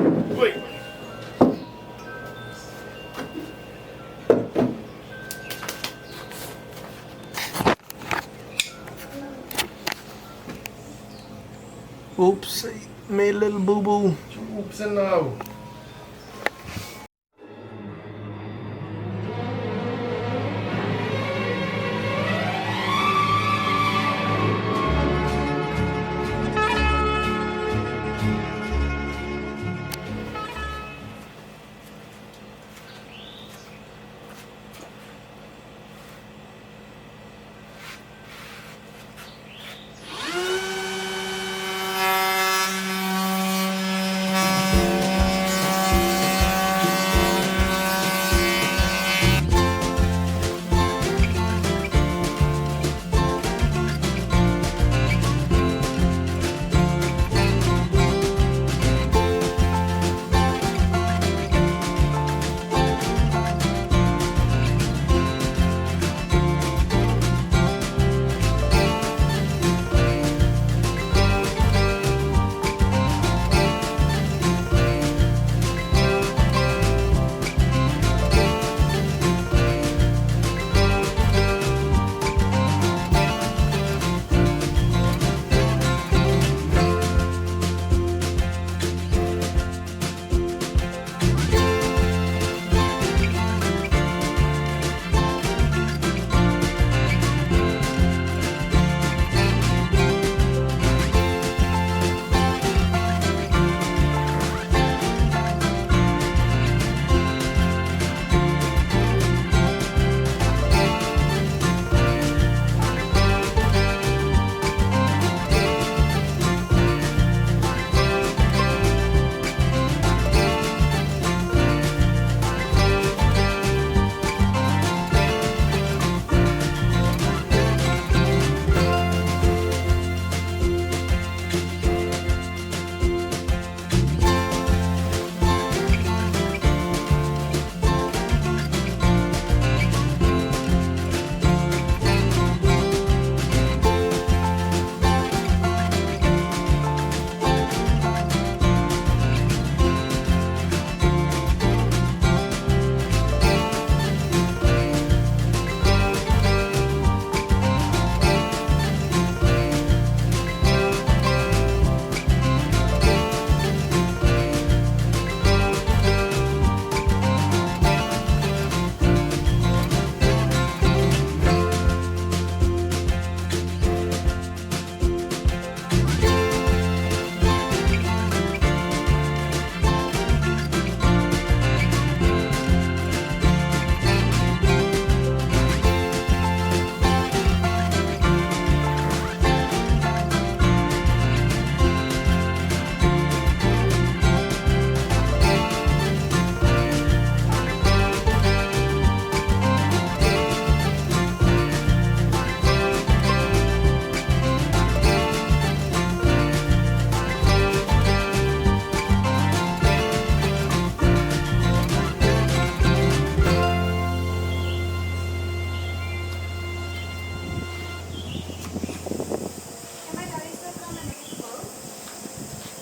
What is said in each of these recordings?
Wait. Oops, made a little boo-boo. Oops en nou.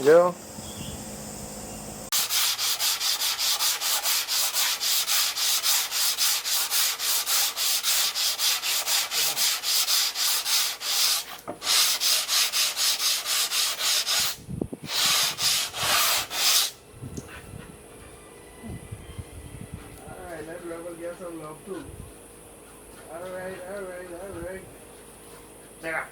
Yeah. Alright, that rebel get some love too. Alright. There.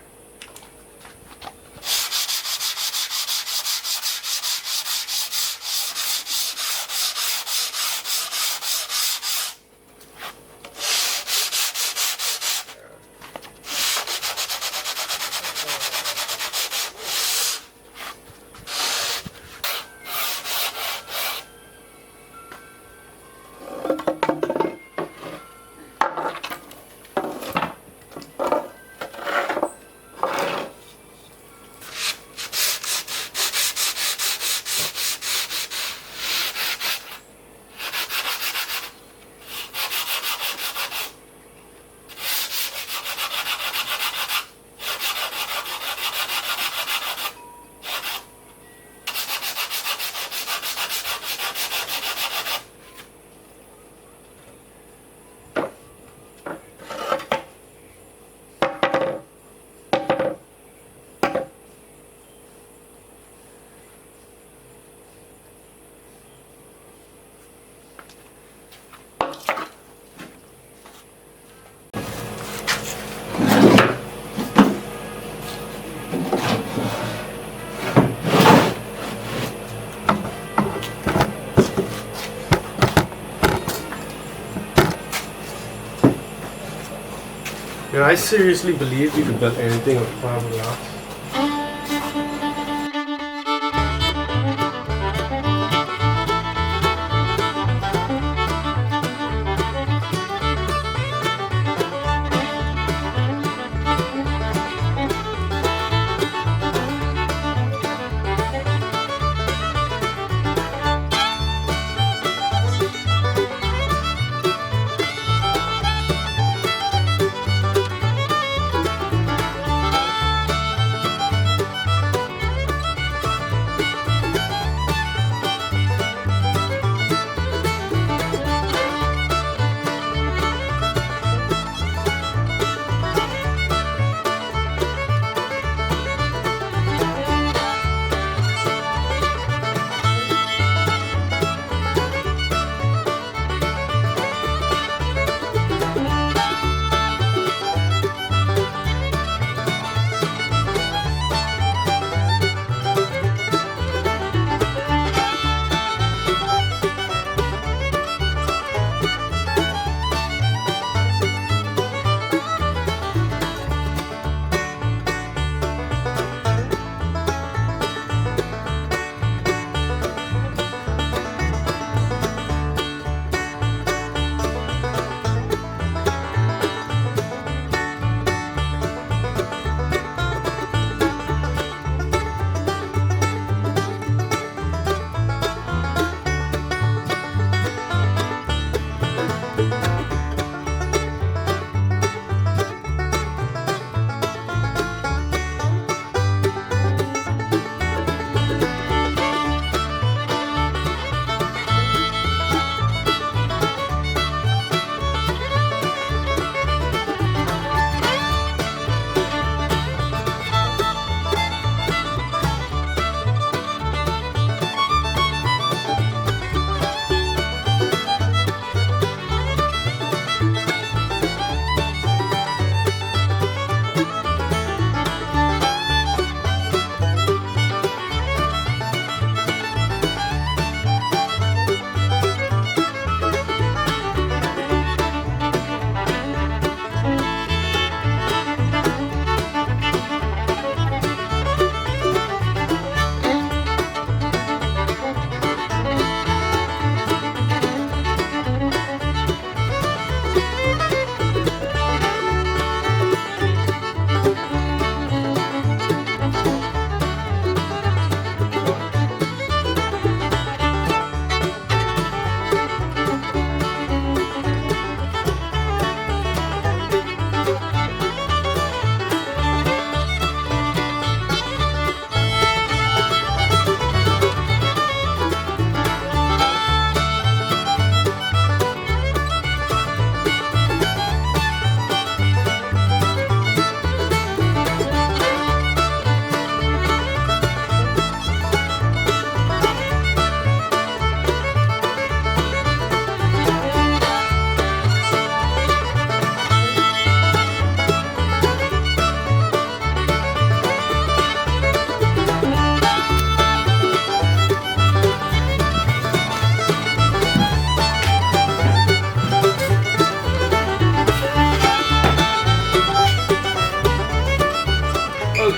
And I seriously believe you could build anything with fiber blocks.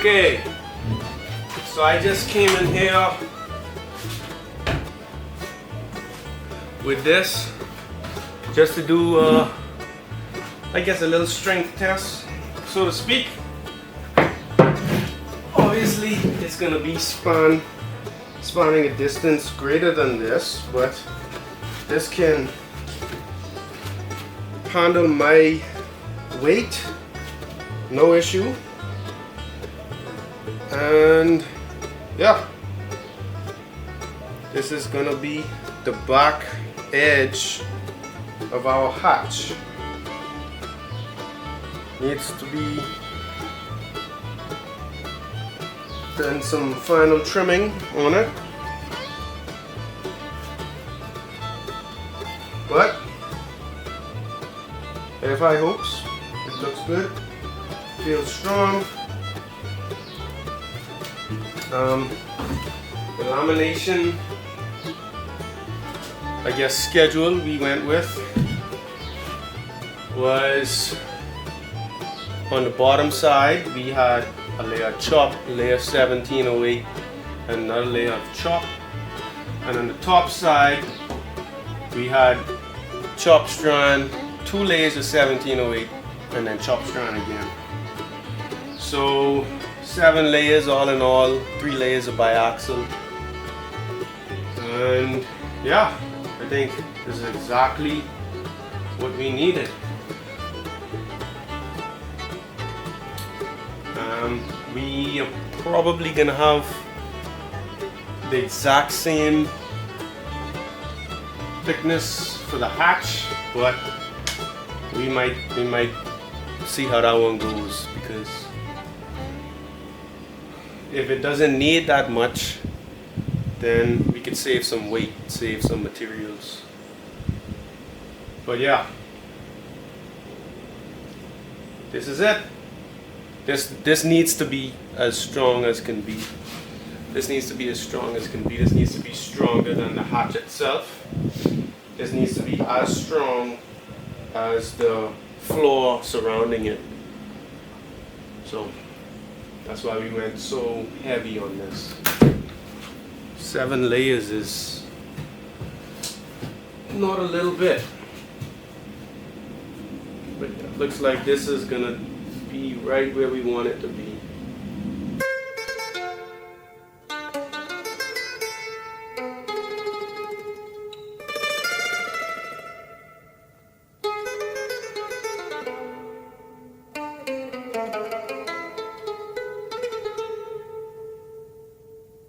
Okay, so I just came in here with this just to do, I guess, a little strength test, so to speak. Obviously, it's gonna be spanning a distance greater than this, but this can handle my weight, no issue. And yeah, this is gonna be the back edge of our hatch. Needs to be done some final trimming on it, but I have high hopes. It looks good, feels strong. The lamination, I guess, schedule we went with was On the bottom side, we had a layer of chop, layer 1708, and another layer of chop. And on the top side, we had chop strand, 2 layers of 1708, and then chop strand again. So 7 layers all in all, 3 layers of biaxial. And yeah, I think this is exactly what we needed. We are probably gonna have the exact same thickness for the hatch, but we might see how that one goes, because if it doesn't need that much, then we could save some weight, save some materials. But yeah, this is it. This needs to be as strong as can be. This needs to be as strong as can be. This needs to be stronger than the hatch itself. This needs to be as strong as the floor surrounding it. So that's why we went so heavy on this. 7 layers is not a little bit. But it looks like this is gonna be right where we want it to be.